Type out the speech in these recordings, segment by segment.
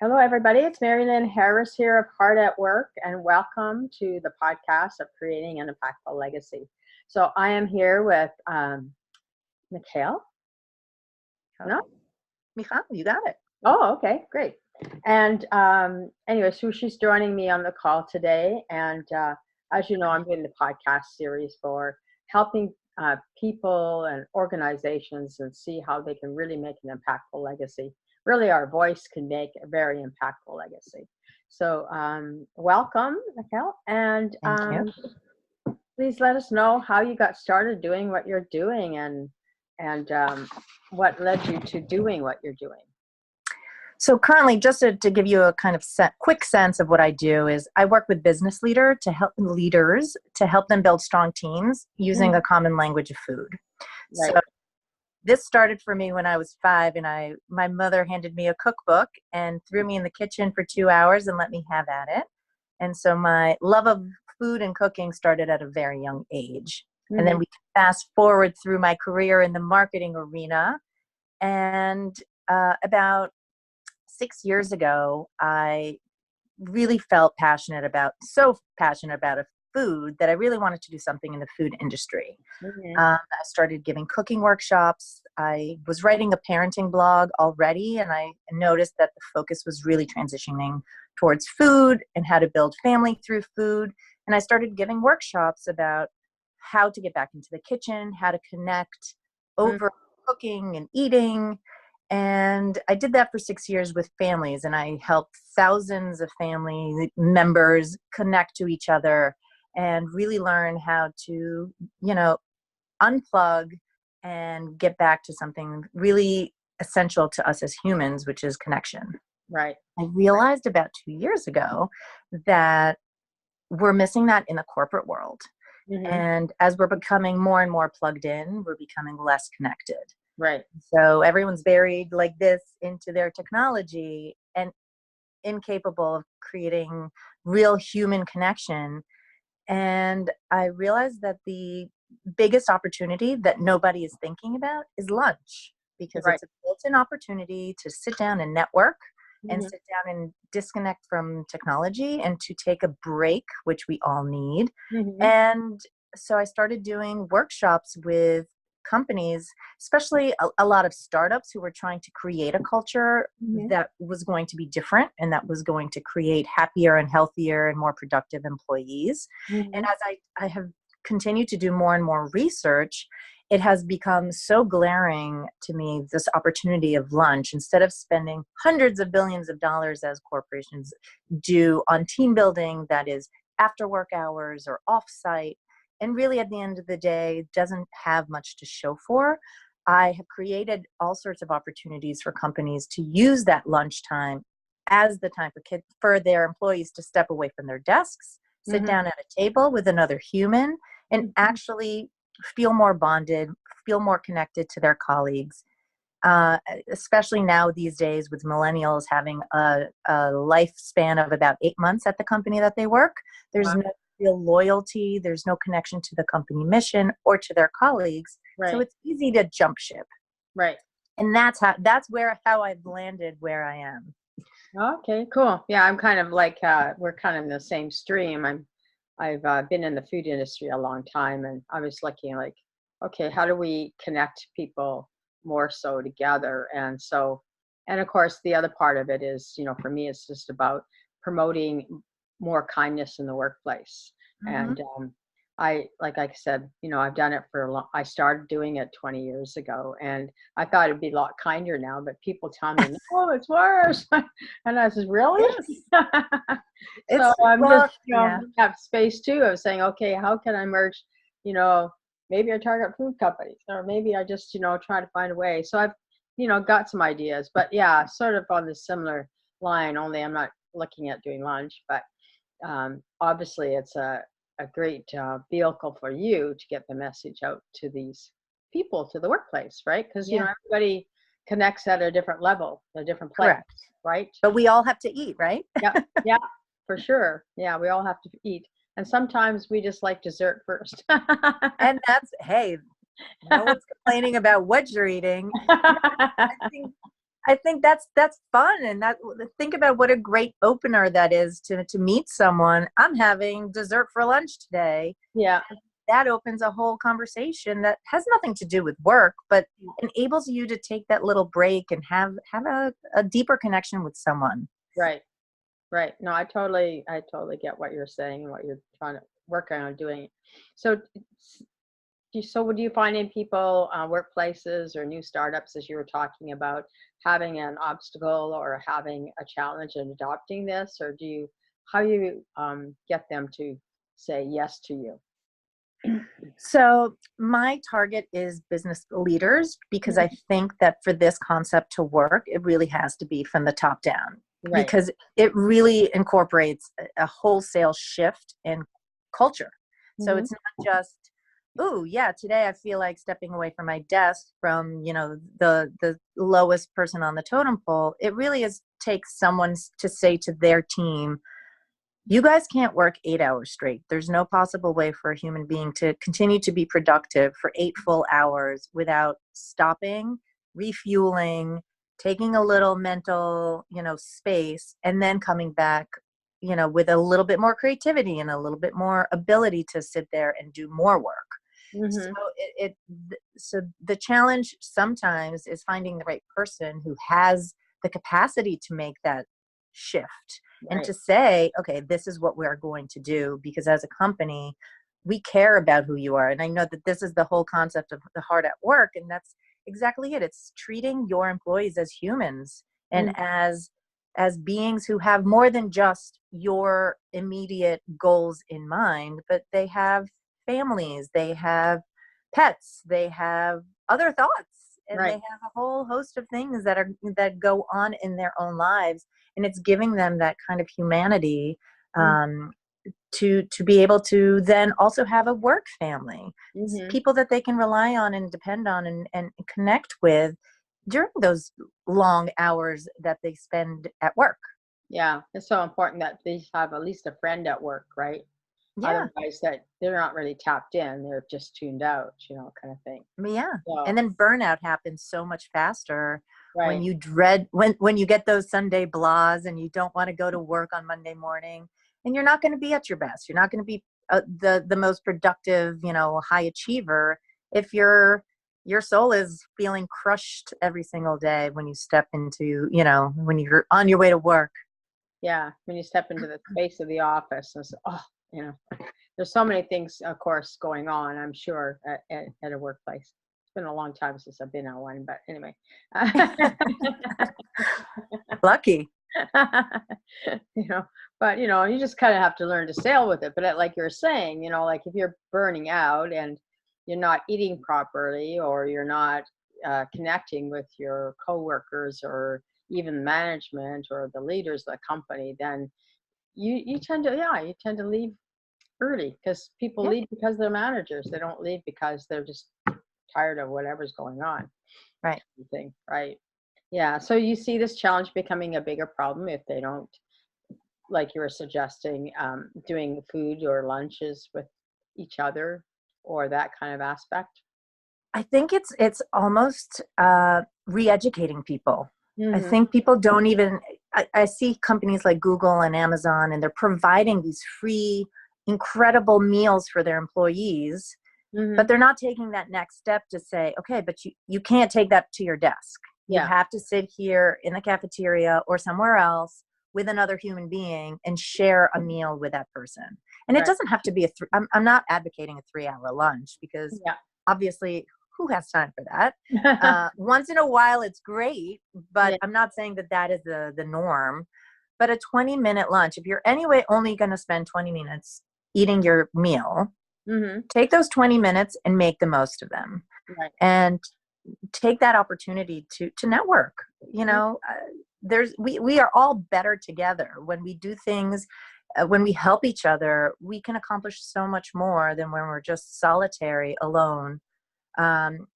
Hello, everybody. It's Mary Lynn Harris here of Heart at Work, and welcome to the podcast of Creating an Impactful Legacy. So I am here with Mikhail. No? Michal, you got it. Oh, okay, great. And anyway, so she's joining me on the call today. And as you know, I'm doing the podcast series for helping people and organizations and see how they can really make an impactful legacy. Really, our voice can make a very impactful legacy. So welcome, Mikhail. And Thank you. please let us know how you got started doing what you're doing and what led you to doing what you're doing. So currently, just to give you a kind of quick sense of what I do is I work with business leaders to help them build strong teams using a common language of food. Right. So this started for me when I was 5, and my mother handed me a cookbook and threw me in the kitchen for 2 hours and let me have at it. And so my love of food and cooking started at a very young age. And then we fast forward through my career in the marketing arena. And about 6 years ago, I really felt so passionate about a food that I really wanted to do something in the food industry. I started giving cooking workshops. I was writing a parenting blog already, and I noticed that the focus was really transitioning towards food and how to build family through food. And I started giving workshops about how to get back into the kitchen, how to connect over cooking and eating. And I did that for 6 years with families, and I helped thousands of family members connect to each other and really learn how to, unplug and get back to something really essential to us as humans, which is connection. Right. I realized about 2 years ago that we're missing that in the corporate world. And as we're becoming more and more plugged in, we're becoming less connected. Right. So everyone's buried like this into their technology and incapable of creating real human connection. And I realized that the biggest opportunity that nobody is thinking about is lunch, because it's a built-in opportunity to sit down and network and sit down and disconnect from technology and to take a break, which we all need. And so I started doing workshops with companies, especially a lot of startups who were trying to create a culture that was going to be different and that was going to create happier and healthier and more productive employees. And as I have continued to do more and more research, it has become so glaring to me, this opportunity of lunch. Instead of spending hundreds of billions of dollars as corporations do on team building that is after work hours or off-site, and really at the end of the day doesn't have much to show for, I have created all sorts of opportunities for companies to use that lunchtime as the time for their employees to step away from their desks, sit down at a table with another human, and actually feel more bonded, feel more connected to their colleagues. Especially now these days with millennials having a lifespan of about 8 months at the company that they work, there's no real loyalty, there's no connection to the company mission or to their colleagues. So it's easy to jump ship. Right. And that's how I've landed where I am. Okay, cool. Yeah, I'm kind of like we're kind of in the same stream. I've been in the food industry a long time, and I was looking like, okay, how do we connect people more so together? And of course, the other part of it is, for me, it's just about promoting more kindness in the workplace. And like I said, I've done it for a long. I started doing it 20 years ago, and I thought it'd be a lot kinder now. But people tell me, no, it's worse. And I said, really? So I'm just, have space too. I was saying, okay, how can I merge? Maybe I target food companies, or maybe I just, try to find a way. So I've, got some ideas. But yeah, sort of on the similar line. Only I'm not looking at doing lunch, but obviously it's a great vehicle for you to get the message out to these people, to the workplace, right? Because everybody connects at a different level, a different place. Correct. Right? But we all have to eat, right? Yeah, for sure. Yeah, we all have to eat, and sometimes we just like dessert first. And that's, hey, no one's complaining about what you're eating. I think I think that's fun, and that think about what a great opener that is to meet someone. I'm having dessert for lunch today. Yeah. That opens a whole conversation that has nothing to do with work, but enables you to take that little break and have a deeper connection with someone. Right. Right. No, I totally get what you're saying and what you're trying to work on doing. So, so do you find in people, workplaces or new startups, as you were talking about, having an obstacle or having a challenge in adopting this, or how do you get them to say yes to you? So my target is business leaders because I Mhm. think that for this concept to work, it really has to be from the top down Right. because it really incorporates a wholesale shift in culture. So Hmm. it's not just, oh yeah, today I feel like stepping away from my desk from, the lowest person on the totem pole. It really is takes someone to say to their team, you guys can't work 8 hours straight. There's no possible way for a human being to continue to be productive for 8 full hours without stopping, refueling, taking a little mental, space, and then coming back, with a little bit more creativity and a little bit more ability to sit there and do more work. So Hmm. so the challenge sometimes is finding the right person who has the capacity to make that shift and Right. to say, okay, this is what we're going to do because as a company, we care about who you are. And I know that this is the whole concept of the heart at work, and that's exactly it. It's treating your employees as humans and Mm. as beings who have more than just your immediate goals in mind, but they have families, they have pets, they have other thoughts, and they Right. have a whole host of things that go on in their own lives, and it's giving them that kind of humanity, um, to be able to then also have a work family, Mm-hmm. people that they can rely on and depend on and connect with during those long hours that they spend at work. Yeah, it's so important that they have at least a friend at work, right? Yeah. Otherwise, that they're not really tapped in; they're just tuned out, kind of thing. Yeah. And So, then burnout happens so much faster when right. you dread when you get those Sunday blahs and you don't want to go to work on Monday morning and you're not going to be at your best. You're not going to be the most productive, high achiever if your soul is feeling crushed every single day when you step into, when you're on your way to work. Yeah, when you step into the space of the office, and you know, there's so many things, of course, going on. I'm sure at a workplace. It's been a long time since I've been on one, but anyway. Lucky. you know but you just kind of have to learn to sail with it, but like you're saying, like if you're burning out and you're not eating properly, or you're not connecting with your coworkers, or even management or the leaders of the company, then you tend to, you tend to leave early, because people Yeah. leave because they're managers. They don't leave because they're just tired of whatever's going on. Right. Thing, right? Yeah, so you see this challenge becoming a bigger problem if they don't, like you were suggesting, doing food or lunches with each other, or that kind of aspect. I think it's almost re-educating people. I Hmm. think people don't even. I see companies like Google and Amazon, and they're providing these free, incredible meals for their employees, but Hmm. they're not taking that next step to say, okay, but you can't take that to your desk. You Yeah. have to sit here in the cafeteria or somewhere else with another human being and share a meal with that person. And it Right. doesn't have to be I'm not advocating a 3 hour lunch because Yeah. obviously who has time for that? Once in a while, it's great, but Yeah. I'm not saying that that is the norm. But a 20-minute lunch, if you're anyway only going to spend 20 minutes eating your meal, Hmm. take those 20 minutes and make the most of them. Right. And take that opportunity to network. Mm. We are all better together when we do things. When we help each other, we can accomplish so much more than when we're just solitary alone. um,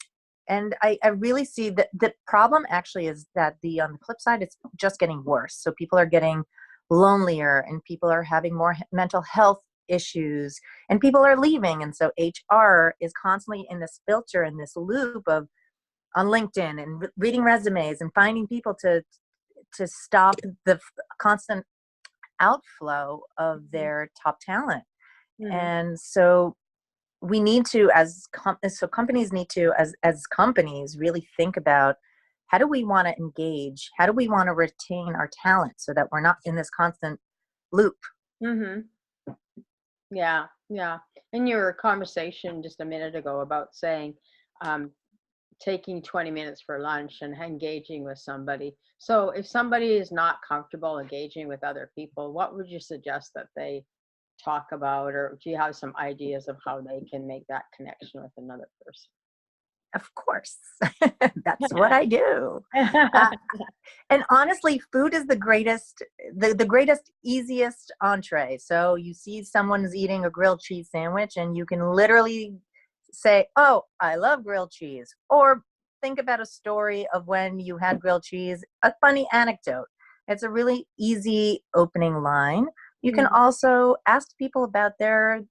and I really see that the problem actually is that the on the flip side, it's just getting worse. So people are getting lonelier, and people are having more mental health issues, and people are leaving. And so HR is constantly in this filter, in this loop of, on LinkedIn and reading resumes and finding people to stop the constant outflow of their top talent. Mhm. And so we need to, so companies need to, as companies, really think about, how do we want to engage? How do we want to retain our talent so that we're not in this constant loop? Mhm. Yeah, yeah. In your conversation just a minute ago about saying, um, taking 20 minutes for lunch and engaging with somebody. So if somebody is not comfortable engaging with other people, what would you suggest that they talk about, or do you have some ideas of how they can make that connection with another person? Of course. That's what I do. Uh, and honestly, food is the greatest, easiest entree. So you see someone's eating a grilled cheese sandwich and you can literally say, oh, I love grilled cheese. Or think about a story of when you had grilled cheese, a funny anecdote. It's a really easy opening line. You can Mhm, also ask people about their,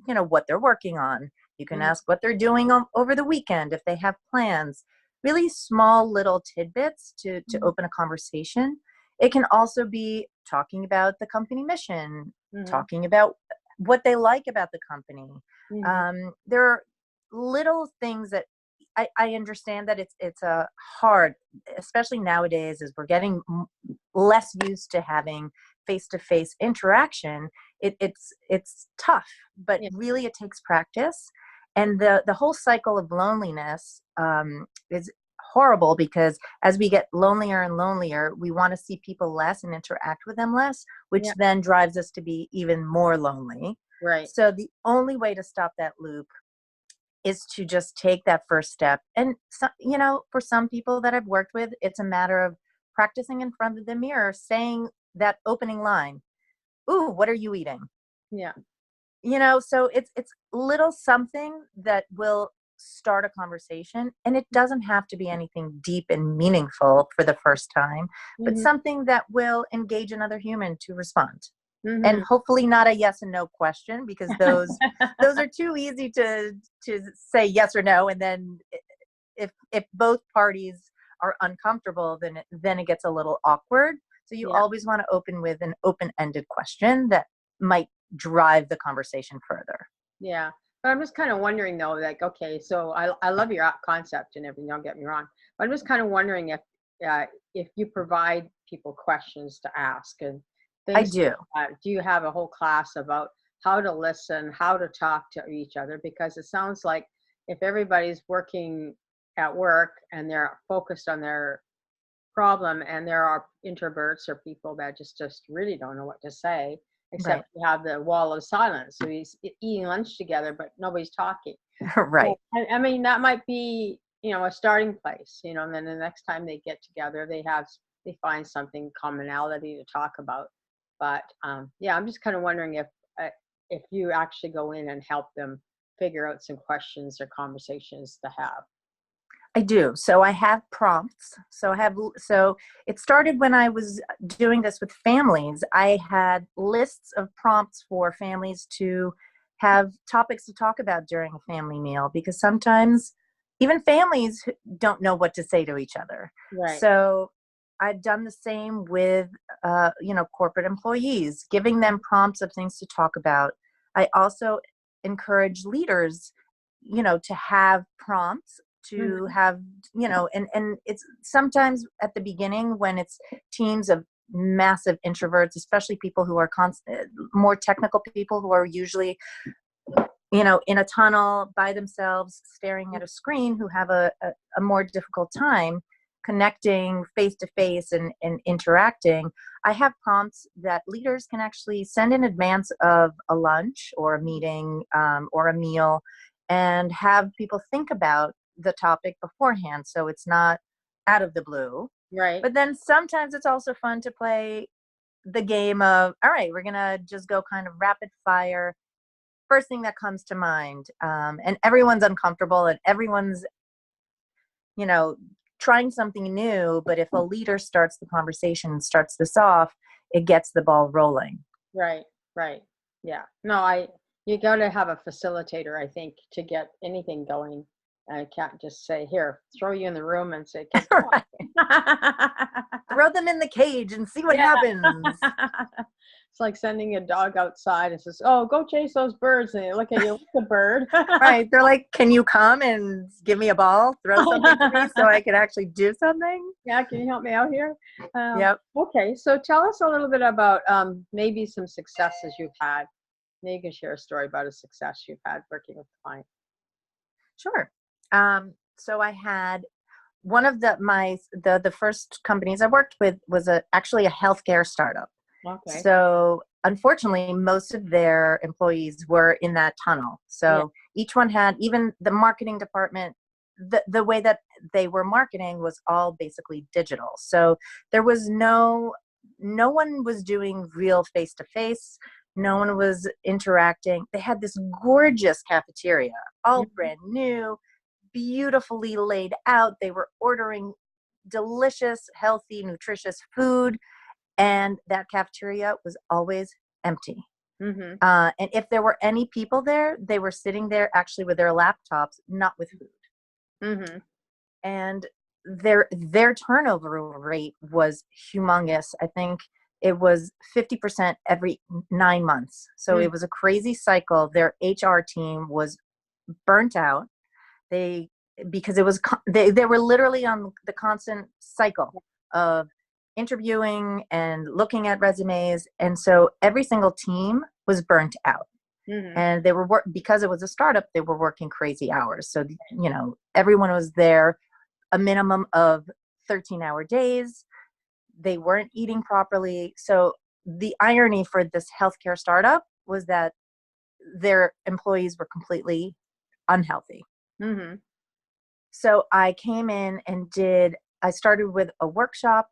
what they're working on. You can mhm, ask what they're doing over the weekend if they have plans. Really small little tidbits to mhm, open a conversation. It can also be talking about the company mission, mhm, talking about what they like about the company. mhm, There are little things that I understand that it's a hard, especially nowadays, as we're getting less used to having face-to-face interaction. It's tough, but yeah, really it takes practice. And the whole cycle of loneliness is horrible, because as we get lonelier and lonelier, we want to see people less and interact with them less, which yeah, then drives us to be even more lonely. right. So the only way to stop that loop is to just take that first step. And so, for some people that I've worked with, it's a matter of practicing in front of the mirror, saying that opening line. Ooh, what are you eating? Yeah, So it's little something that will start a conversation, and it doesn't have to be anything deep and meaningful for the first time, but mhm, something that will engage another human to respond. And mhm. hopefully not a yes and no question, because those are too easy to say yes or no, and then if both parties are uncomfortable, then it gets a little awkward. So you Yeah, always want to open with an open-ended question that might drive the conversation further. yeah. But I'm just kind of wondering though, like, okay, so I love your concept and everything, don't get me wrong. But I'm just kind of wondering if you provide people questions to ask and I things do. like that. Do you have a whole class about how to listen, how to talk to each other? Because it sounds like if everybody's working at work and they're focused on their problem, and there are introverts or people that just really don't know what to say, Right. except you have the wall of silence, so he's eating lunch together but nobody's talking. Right. Well, I mean that might be, a starting place, and then the next time they get together they find something commonality to talk about. But yeah, I'm just kind of wondering if you actually go in and help them figure out some questions or conversations to have. I do. So I have prompts. So it started when I was doing this with families. I had lists of prompts for families to have topics to talk about during a family meal, because sometimes even families don't know what to say to each other. Right. So I've done the same with corporate employees, giving them prompts of things to talk about. I also encourage leaders, to have prompts, to Hmm. have, and it's sometimes at the beginning, when it's teams of massive introverts, especially people who are more technical people, who are usually, in a tunnel by themselves staring at a screen, who have a more difficult time connecting face to face and interacting. I have prompts that leaders can actually send in advance of a lunch or a meeting, or a meal, and have people think about the topic beforehand, so it's not out of the blue. Right. But then sometimes it's also fun to play the game of, all right, we're gonna just go kind of rapid fire, first thing that comes to mind. And everyone's uncomfortable, and everyone's, you know, trying something new. But if a leader starts the conversation and starts this off, it gets the ball rolling. Right, right. Yeah. No, you got to have a facilitator, I think, to get anything going. I can't just say, here, throw you in the room and say, kiss Right. off. Throw them in the cage and see what Yeah. happens. It's like sending a dog outside and says, oh, go chase those birds. And they look at you, what's a bird? Right. They're like, can you come and give me a ball, throw something to me so I can actually do something? Yeah, can you help me out here? Yep. Okay, so tell us a little bit about maybe some successes you've had. Maybe you can share a story about a success you've had working with a client. Sure. So I had one of the first companies I worked with was actually a healthcare startup. Okay. So unfortunately, most of their employees were in that tunnel. So each one had, even the marketing department, the way that they were marketing was all basically digital. So there was no one was doing real face to face. No one was interacting. They had this gorgeous cafeteria, all brand new, beautifully laid out. They were ordering delicious, healthy, nutritious food, and that cafeteria was always empty. Mm-hmm. And if there were any people there, they were sitting there actually with their laptops, not with food. Mm-hmm. And their turnover rate was humongous. I think it was 50% every 9 months. So it was a crazy cycle. Their HR team was burnt out. Because it was they were literally on the constant cycle of interviewing and looking at resumes, and so every single team was burnt out. Mm-hmm. And they were because it was a startup, they were working crazy hours. So everyone was there a minimum of 13-hour days. They weren't eating properly. So the irony for this healthcare startup was that their employees were completely unhealthy. Mm-hmm. So I came in and I started with a workshop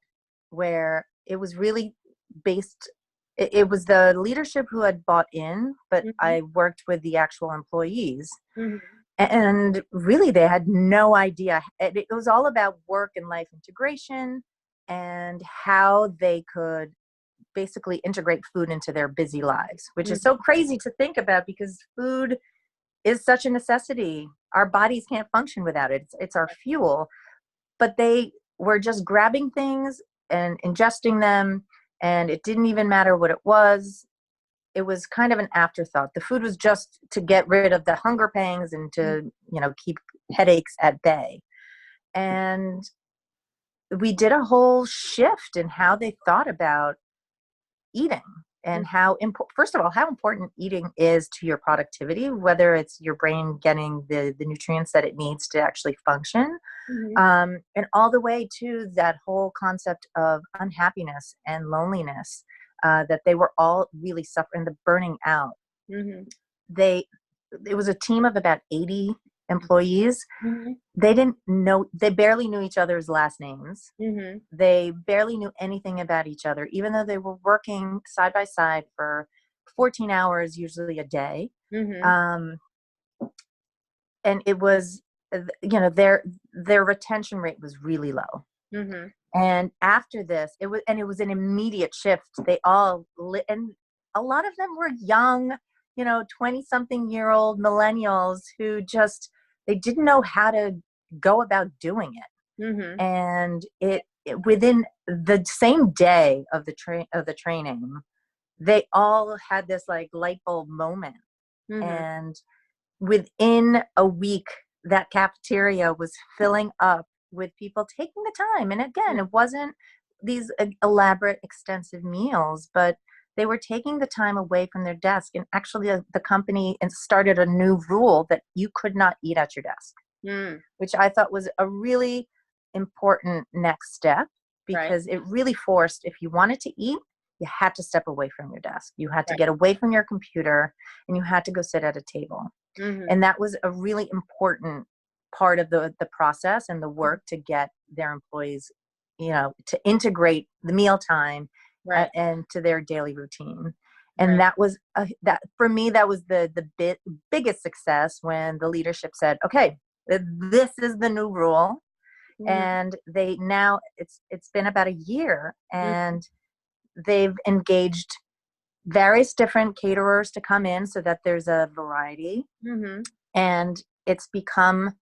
where it was really based, it was the leadership who had bought in, but I worked with the actual employees. Mm-hmm. And really, they had no idea. It was all about work and life integration and how they could basically integrate food into their busy lives, which is so crazy to think about because food is such a necessity. Our bodies can't function without it. It's our fuel. But they were just grabbing things and ingesting them, and it didn't even matter what it was. It was kind of an afterthought. The food was just to get rid of the hunger pangs and to, keep headaches at bay. And we did a whole shift in how they thought about eating and first of all, how important eating is to your productivity, whether it's your brain getting the nutrients that it needs to actually function, and all the way to that whole concept of unhappiness and loneliness, that they were all really suffering, the burning out. Mm-hmm. It was a team of about 80 employees. Mm-hmm. They barely knew each other's last names. Mm-hmm. They barely knew anything about each other, even though they were working side by side for 14 hours, usually a day. Mm-hmm. And it was, their retention rate was really low. Mm-hmm. And after this, it was an immediate shift. They all and a lot of them were young, 20-something-year-old millennials who they didn't know how to go about doing it. Mm-hmm. And within the same day of the training, they all had this like light bulb moment. Mm-hmm. And within a week, that cafeteria was filling up with people taking the time. And again, it wasn't these elaborate, extensive meals, but they were taking the time away from their desk. And actually, the company started a new rule that you could not eat at your desk, which I thought was a really important next step, because it really forced, if you wanted to eat, you had to step away from your desk. You had to get away from your computer, and you had to go sit at a table. Mm-hmm. And that was a really important part of the process and the work to get their employees, to integrate the mealtime and to their daily routine. And that was that for me, that was the biggest success, when the leadership said, okay, this is the new rule. And it's been about a year, and they've engaged various different caterers to come in so that there's a variety. And it's become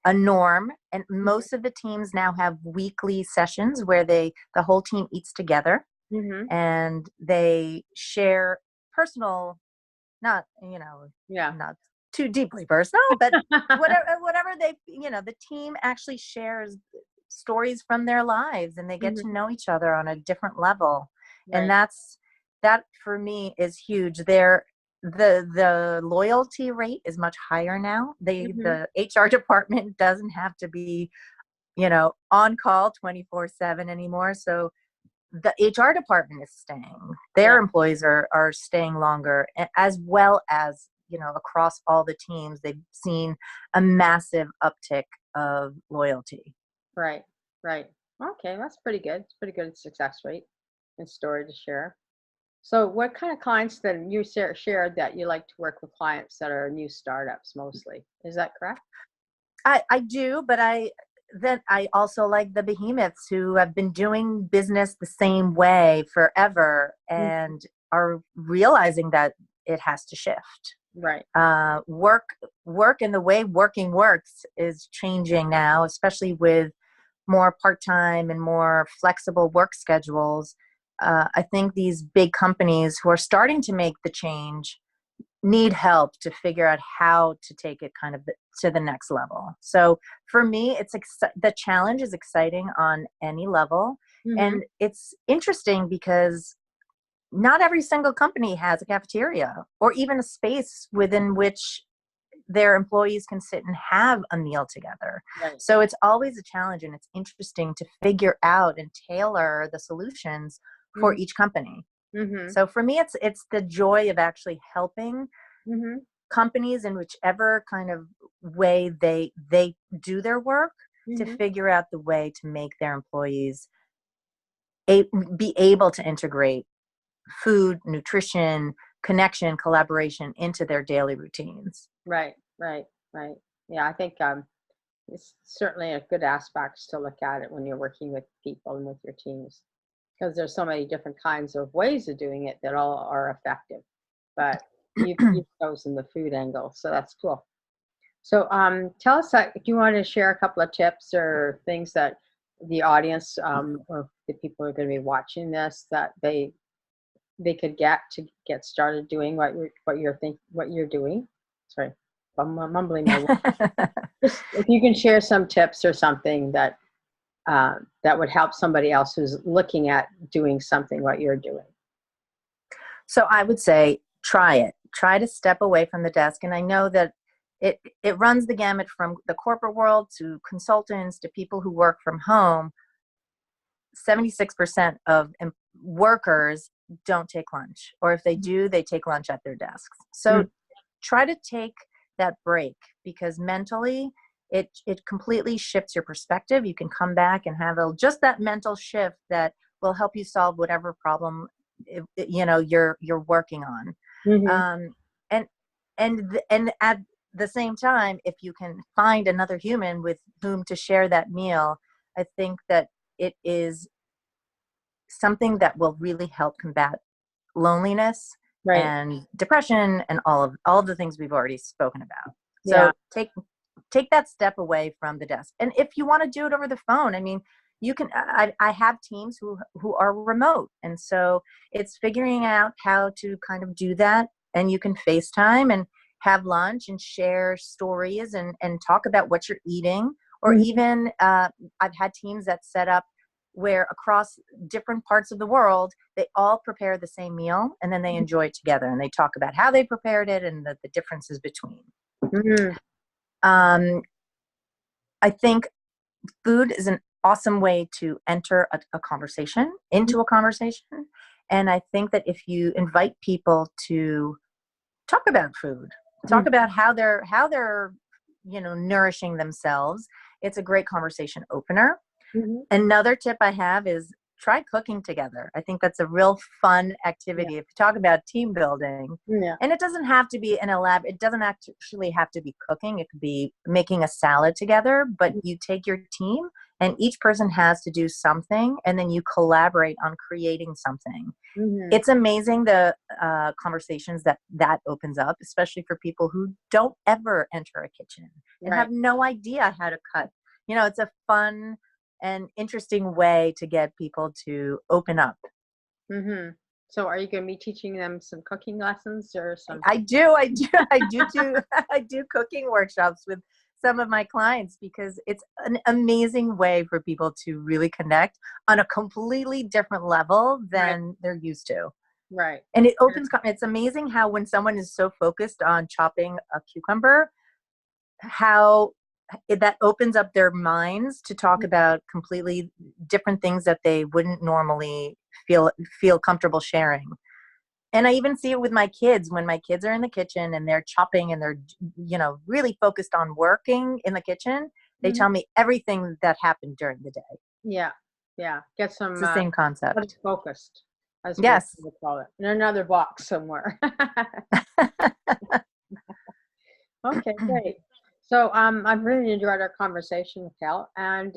a norm, and most of the teams now have weekly sessions where the whole team eats together Mm-hmm. and they share personal, not Yeah. not too deeply personal, but whatever they, the team actually shares stories from their lives, and they get to Mm-hmm. know each other on a different level. And Right. that for me is huge. The loyalty rate is much higher now. Mm-hmm. The HR department doesn't have to be, on call 24/7 anymore. So the HR department is staying. Yeah. Their employees are staying longer, as well as, across all the teams, they've seen a massive uptick of loyalty. Right. Right. Okay, that's pretty good. It's pretty good success rate and story to share. So, what kind of clients then you shared that you like to work with clients that are new startups mostly? Is that correct? I do, but I also like the behemoths who have been doing business the same way forever Mm. and are realizing that it has to shift. Right. Work and the way working works is changing now, especially with more part-time and more flexible work schedules. I think these big companies who are starting to make the change need help to figure out how to take it kind of to the next level. So for me, the challenge is exciting on any level. Mm-hmm. And it's interesting because not every single company has a cafeteria or even a space within which their employees can sit and have a meal together. Right. So it's always a challenge, and it's interesting to figure out and tailor the solutions for Mm-hmm. each company. Mm-hmm. So for me, it's the joy of actually helping Mm-hmm. companies in whichever kind of way they do their work to Mm-hmm. figure out the way to make their employees be able to integrate food, nutrition, connection, collaboration into their daily routines. Right. Right. Right. Yeah, I think it's certainly a good aspect to look at it when you're working with people and with your teams, because there's so many different kinds of ways of doing it that all are effective. But you've chosen the food angle, so that's cool. So tell us, do you want to share a couple of tips or things that the audience or the people who are going to be watching this that they could get to get started doing what you're doing? Sorry, I'm mumbling my words. Just if you can share some tips or something that would help somebody else who's looking at doing something what you're doing. So I would say try it. Try to step away from the desk. And I know that it runs the gamut from the corporate world to consultants to people who work from home. 76% of workers don't take lunch, or if they do, they take lunch at their desks. So Mm. try to take that break, because mentally it completely shifts your perspective. You can come back and have just that mental shift that will help you solve whatever problem you're working on. Mhm. um, and and at the same time, if you can find another human with whom to share that meal, I think that it is something that will really help combat loneliness Right. and depression and all of the things we've already spoken about. Yeah. So take that step away from the desk. And if you want to do it over the phone, I mean, you can. I have teams who are remote, and so it's figuring out how to kind of do that. And you can FaceTime and have lunch and share stories and talk about what you're eating. Or Mhm. even I've had teams that set up where across different parts of the world, they all prepare the same meal and then they enjoy it together, and they talk about how they prepared it and the differences between. Mhm. Um, I think food is an awesome way to enter a conversation, into a conversation. And I think that if you invite people to talk about food, talk Mhm. about how they're nourishing themselves, it's a great conversation opener. Mhm. Another tip I have is try cooking together. I think that's a real fun Yeah. activity if you talk about team building. Yeah. And it doesn't have to be it doesn't actually have to be cooking. It could be making a salad together, but you take your team and each person has to do something, and then you collaborate on creating something. Mm-hmm. It's amazing the conversations that opens up, especially for people who don't ever enter a kitchen and Right. have no idea how to cut. It's a fun and interesting way to get people to open up. Mm-hmm. So are you going to be teaching them some cooking lessons or some? I do, I do cooking workshops with some of my clients because it's an amazing way for people to really connect on a completely different level Right. than they're used to. Right. And it's amazing how when someone is so focused on chopping a cucumber, how that opens up their minds to talk about completely different things that they wouldn't normally feel comfortable sharing. And I even see it with my kids when my kids are in the kitchen and they're chopping and they're, really focused on working in the kitchen. They Mm-hmm. tell me everything that happened during the day. Yeah. Yeah. Get It's some the same get concept. focused, as we Yes. would call it, in another box somewhere. Okay, great. So I've really enjoyed our conversation, Mikhail. And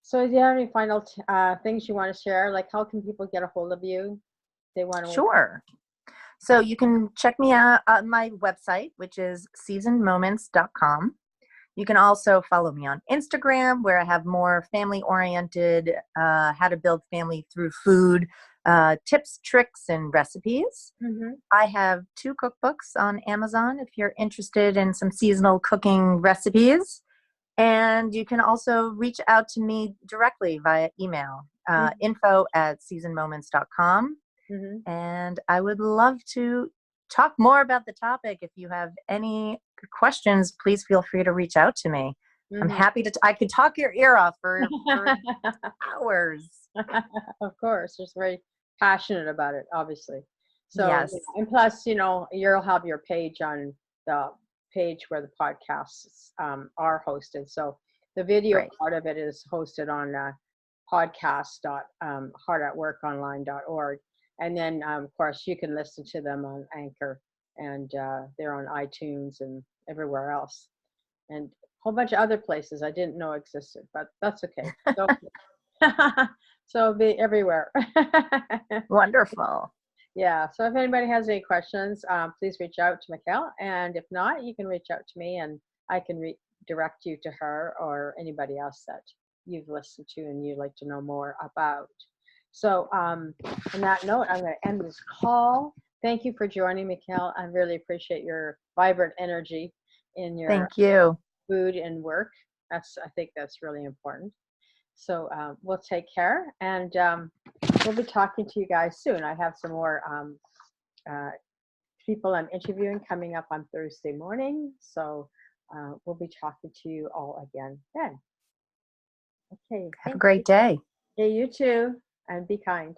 so do you have any final things you want to share? Like how can people get a hold of you if they want to work? Sure. So you can check me out on my website, which is seasonedmoments.com. You can also follow me on Instagram, where I have more family-oriented, how to build family through food, tips, tricks, and recipes. Mm-hmm. I have 2 cookbooks on Amazon if you're interested in some seasonal cooking recipes. And you can also reach out to me directly via email, info@seasonedmoments.com. Mm-hmm. And I would love to talk more about the topic. If you have any questions, please feel free to reach out to me. I'm Mm-hmm. happy to, I could talk your ear off for hours. Of course, just very passionate about it, obviously. So, Yes, and plus, you'll have your page on the page where the podcasts are hosted. So the video great. part of it is hosted on podcast.heartatworkonline.org. And then, of course, you can listen to them on Anchor, and they're on iTunes and everywhere else. And a whole bunch of other places I didn't know existed, but that's okay. So, so it'll be everywhere. Wonderful. Yeah. So if anybody has any questions, please reach out to Mikhail. And if not, you can reach out to me and I can direct you to her or anybody else that you've listened to and you'd like to know more about. So on that note, I'm going to end this call. Thank you for joining, Mikhail. I really appreciate your vibrant energy in your Thank you. food and work. I think that's really important. So we'll take care, and we'll be talking to you guys soon. I have some more uh, people I'm interviewing coming up on Thursday morning. So we'll be talking to you all again then. Okay, Have a thank you. great day. Yeah, you too, and be kind.